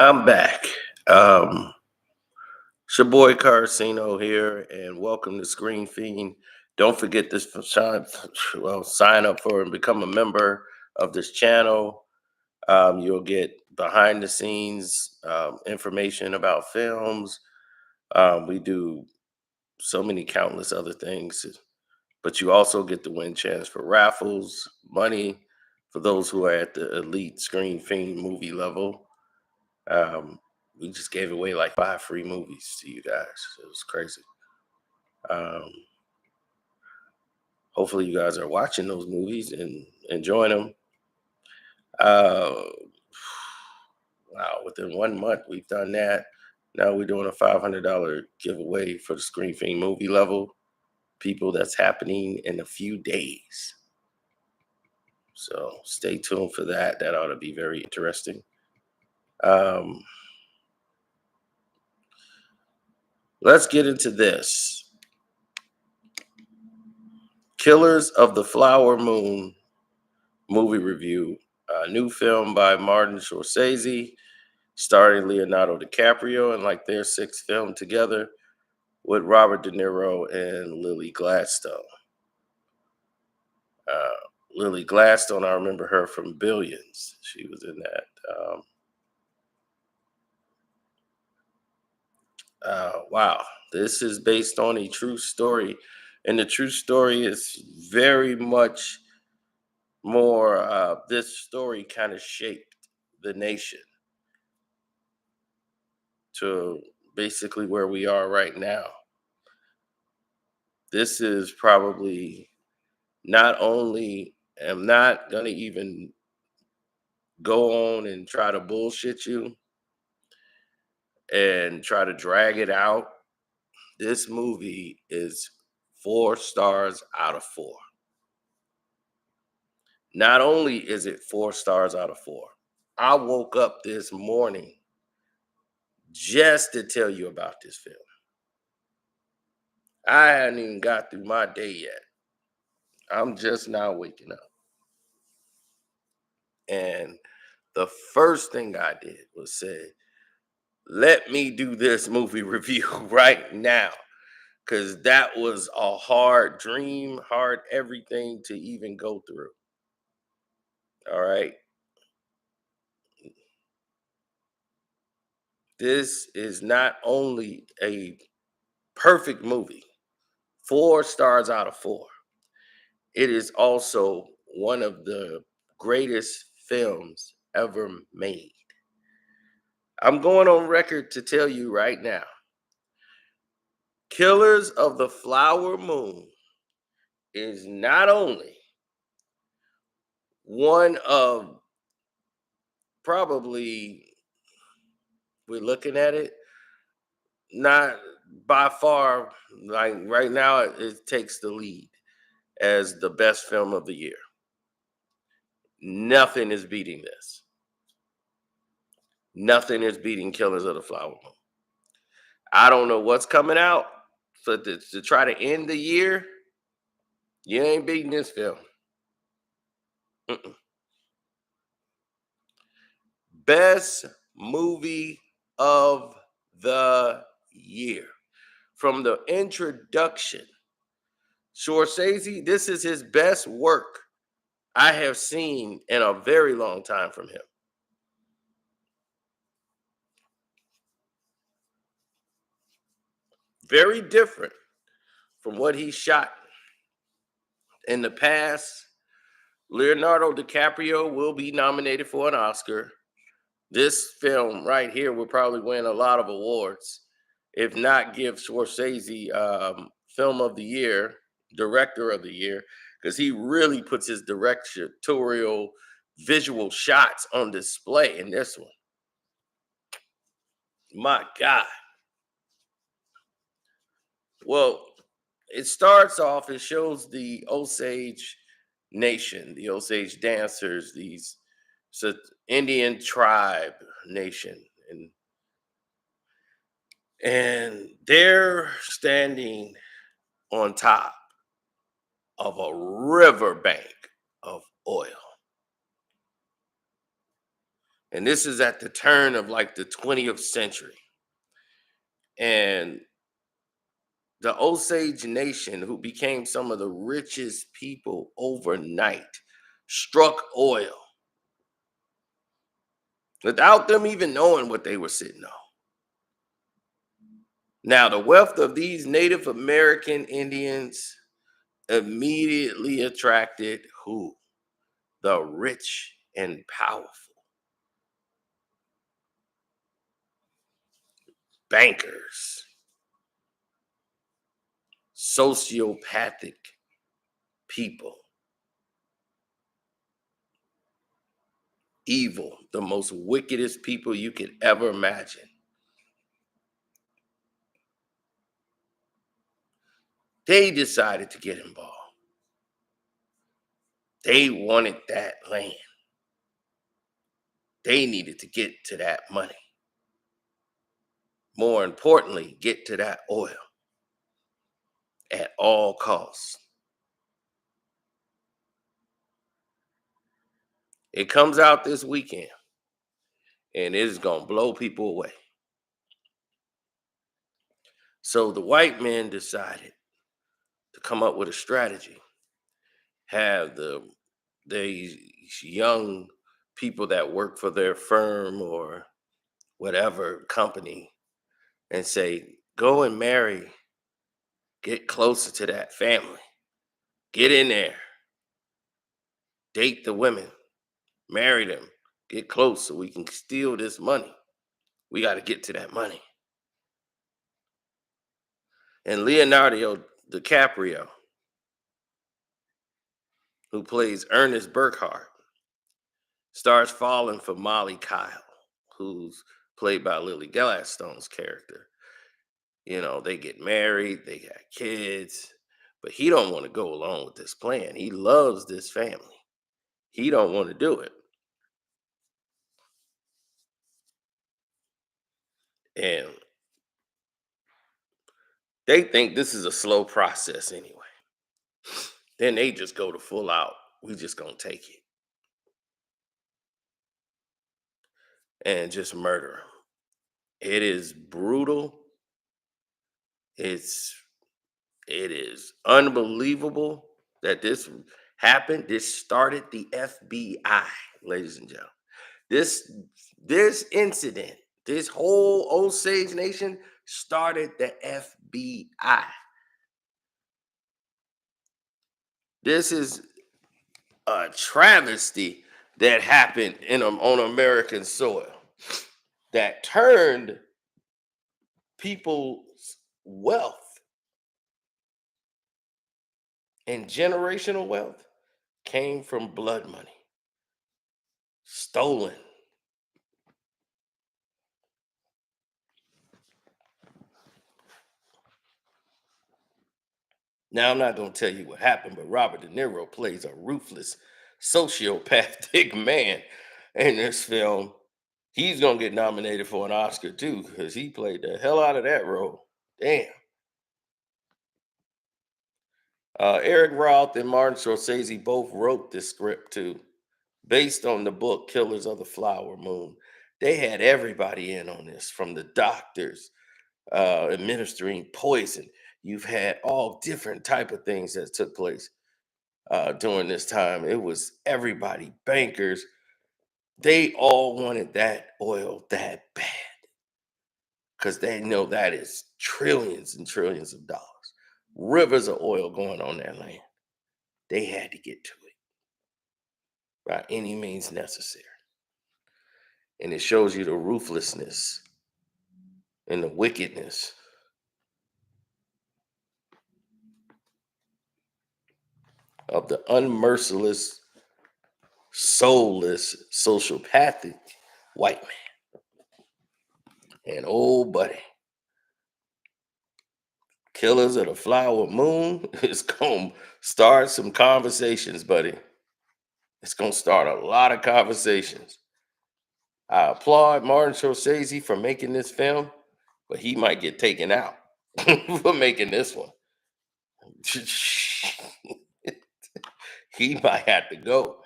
I'm back. Um, it's your boy Carcino here, and welcome to Screen Fiend. Don't forget this for sign up for and become a member of this channel. You'll get behind the scenes information about films. We do so many countless other things, but you also get to win chance for raffles, money for those who are at the elite Screen Fiend movie level. Um, we just gave away like 5 free movies to you guys. It was crazy. Um, Hopefully, you guys are watching those movies and enjoying them. Uh, wow, within 1 month, we've done that. Now we're doing a $500 giveaway for the Screen Fiend movie level. People, that's happening in a few days. So stay tuned for that. That ought to be very interesting. Um, let's get into this. Killers of the Flower Moon movie review. A new film by Martin Scorsese, starring Leonardo DiCaprio, and like their sixth film together with Robert De Niro and Lily Gladstone. Uh, Lily Gladstone, I remember her from Billions. She was in that. Wow, this is based on a true story, and the true story is very much more. This story kind of shaped the nation to basically where we are right now. This is probably not only am not going to even go on and try to bullshit you and try to drag it out. This movie is 4 stars out of 4. Not only is it 4 stars out of 4, I woke up this morning just to tell you about this film. I hadn't even got through my day yet. I'm just now waking up. And the first thing I did was say, let me do this movie review right now. Because that was a hard dream, hard everything to even go through. All right. This is not only a perfect movie, 4 stars out of 4. It is also one of the greatest films ever made. I'm going on record to tell you right now, Killers of the Flower Moon is not only one of probably, we're looking at it, not by far, like right now, it takes the lead as the best film of the year. Nothing is beating this. Nothing is beating Killers of the Flower Moon. I don't know what's coming out. So to try to end the year, you ain't beating this film. Mm-mm. Best movie of the year. From the introduction, Scorsese, this is his best work I have seen in a very long time from him. Very different from what he shot in the past. Leonardo DiCaprio will be nominated for an Oscar. This film right here will probably win a lot of awards, if not give Scorsese Film of the Year, Director of the Year, because he really puts his directorial visual shots on display in this one. My God. Well, it starts off, it shows the Osage Nation, the Osage dancers, these so Indian tribe nation, and they're standing on top of a riverbank of oil. And this is at the turn of like the 20th century. And the Osage Nation, who became some of the richest people overnight, struck oil without them even knowing what they were sitting on. Now, the wealth of these Native American Indians immediately attracted who? The rich and powerful. Bankers, sociopathic people, evil, the most wickedest people you could ever imagine. They decided to get involved. They wanted that land. They needed to get to that money. More importantly, get to that oil at all costs. It comes out this weekend and it is going to blow people away. So the white men decided to come up with a strategy. Have these young people that work for their firm or whatever company and say, go and marry, get closer to that family, get in there, date the women, marry them, get close so we can steal this money. We got to get to that money. And Leonardo DiCaprio, who plays Ernest Burkhart, starts falling for Molly Kyle, who's played by Lily Gladstone's character. You know, they get married, they got kids, but he don't want to go along with this plan. He loves this family. He don't want to do it. And they think this is a slow process anyway. Then they just go to full out. We just gonna take it and just murder him. It is brutal. It's it is unbelievable that this happened. This started the FBI, ladies and gentlemen. This this incident, this whole Osage Nation started the FBI. This is a travesty that happened on American soil that turned people's wealth and generational wealth came from blood money, stolen. Now, I'm not going to tell you what happened, but Robert De Niro plays a ruthless, sociopathic man in this film. He's going to get nominated for an Oscar too, because he played the hell out of that role. Damn. Eric Roth and Martin Scorsese both wrote this script too, based on the book Killers of the Flower Moon. They had everybody in on this, from the doctors administering poison. You've had all different type of things that took place during this time. It was everybody, bankers. They all wanted that oil that bad because they know that is trillions and trillions of dollars. Rivers of oil going on that land. They had to get to it by any means necessary. And it shows you the ruthlessness and the wickedness of the unmerciless, soulless, sociopathic white man. And oh, buddy, Killers of the Flower Moon is going to start some conversations, buddy. It's going to start a lot of conversations. I applaud Martin Scorsese for making this film, but he might get taken out for making this one. He might have to go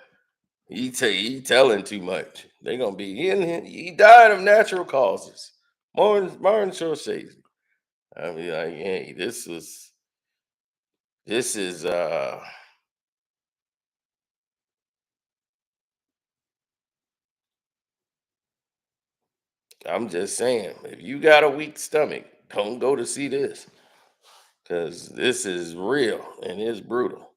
He telling too much. They gonna be in. He died of natural causes. Martin Scorsese. I mean, like, hey, this is. I'm just saying, if you got a weak stomach, don't go to see this because this is real and it's brutal.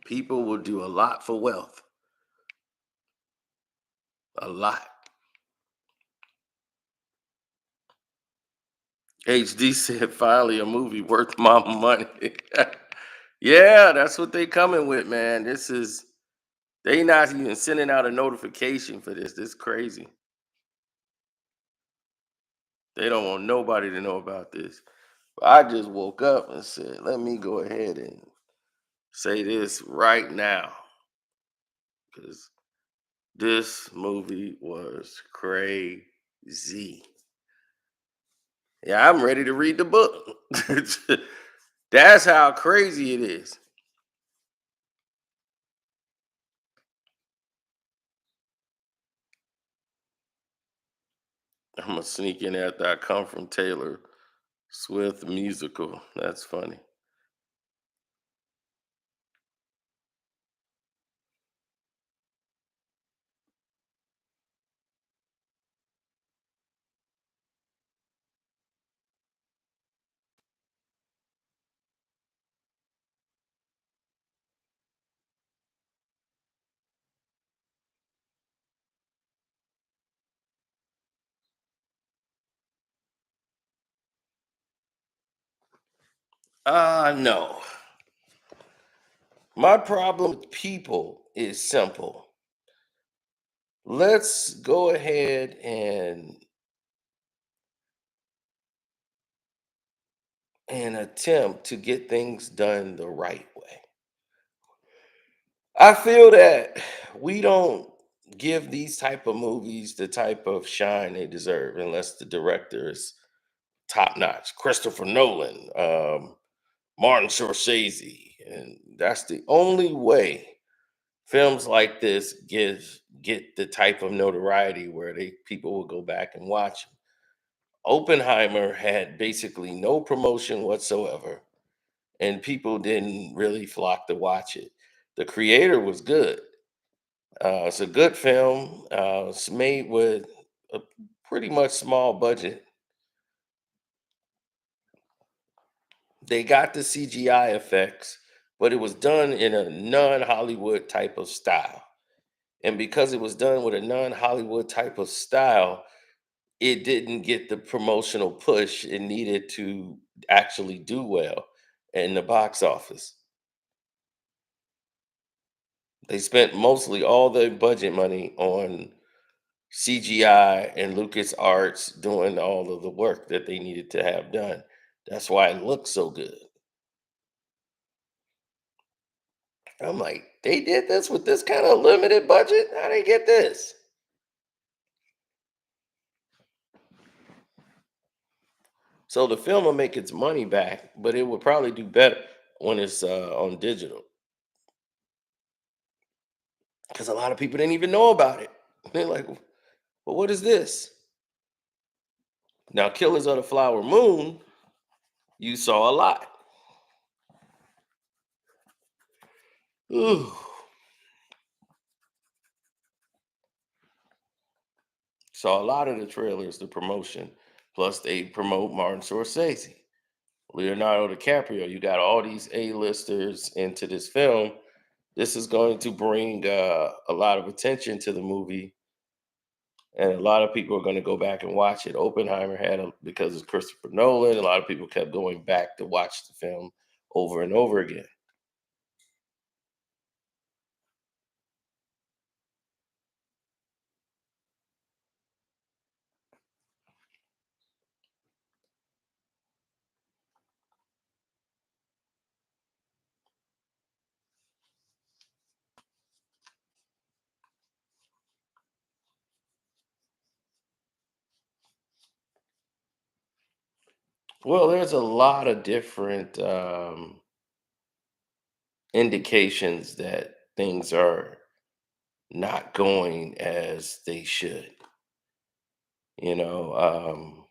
People will do a lot for wealth. A lot. HD said, finally a movie worth my money. Yeah, that's what they coming with, man. They not even sending out a notification for this. This crazy. They don't want nobody to know about this. I just woke up and said, let me go ahead and say this right now. Because this movie was crazy. Yeah, I'm ready to read the book. That's how crazy it is. I'm gonna sneak in after I come from Taylor Swift musical. That's funny. No. My problem with people is simple. Let's go ahead and attempt to get things done the right way. I feel that we don't give these type of movies the type of shine they deserve unless the director is top notch. Christopher Nolan, Martin Scorsese, and that's the only way films like this get the type of notoriety where they people will go back and watch them. Oppenheimer had basically no promotion whatsoever, and people didn't really flock to watch it. The creator was good. It's a good film. It's made with a pretty much small budget. They got the CGI effects, but it was done in a non-Hollywood type of style. And because it was done with a non-Hollywood type of style, it didn't get the promotional push it needed to actually do well in the box office. They spent mostly all their budget money on CGI and Lucas Arts doing all of the work that they needed to have done. That's why it looks so good. I'm like, they did this with this kind of limited budget? How they get this? So the film will make its money back, but it will probably do better when it's on digital because a lot of people didn't even know about it. They're like, well, what is this? Now, Killers of the Flower Moon, you saw a lot. Ooh, saw a lot of the trailers, the promotion. Plus, they promote Martin Scorsese, Leonardo DiCaprio. You got all these A-listers into this film. This is going to bring a lot of attention to the movie, and a lot of people are going to go back and watch it. Oppenheimer had because it's Christopher Nolan. A lot of people kept going back to watch the film over and over again. Well, there's a lot of different indications that things are not going as they should. You know,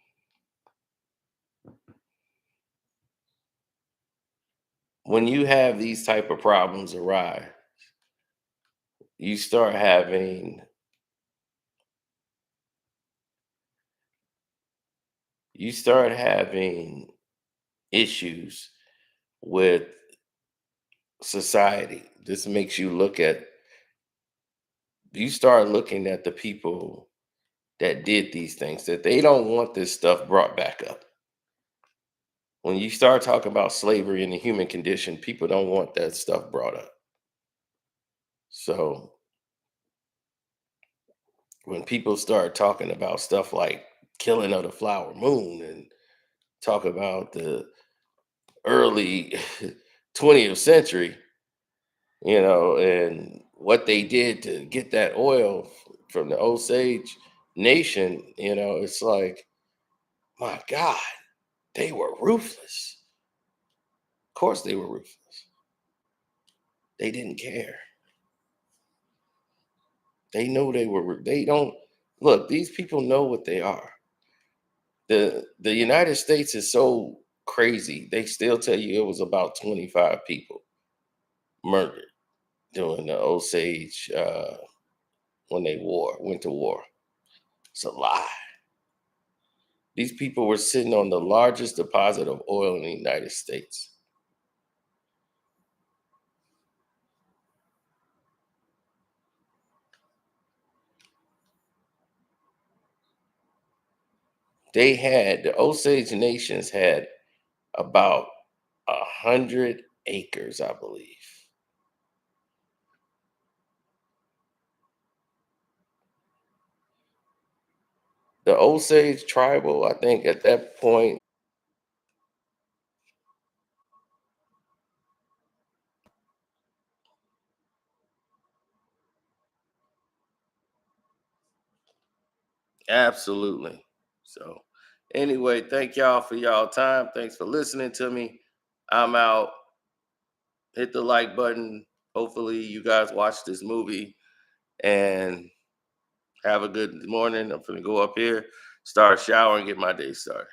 when you have these type of problems arise, you start having you start having issues with society. This makes you look at you start looking at the people that did these things that they don't want this stuff brought back up. When you start talking about slavery and the human condition, people don't want that stuff brought up. So when people start talking about stuff like killing of the flower moon and talk about the early 20th century, and what they did to get that oil from the Osage Nation, it's like, my God, they were ruthless. Of course, they were ruthless. They didn't care. They know they were. They don't look. These people know what they are. The United States is so crazy. They still tell you it was about 25 people murdered during the Osage when they went to war. It's a lie. These people were sitting on the largest deposit of oil in the United States. The Osage Nations had about 100 acres, I believe. The Osage tribal, I think at that point, absolutely. So, anyway, thank y'all for y'all time. Thanks for listening to me. I'm out. Hit the like button. Hopefully, you guys watch this movie and have a good morning. I'm going to go up here, start showering, get my day started.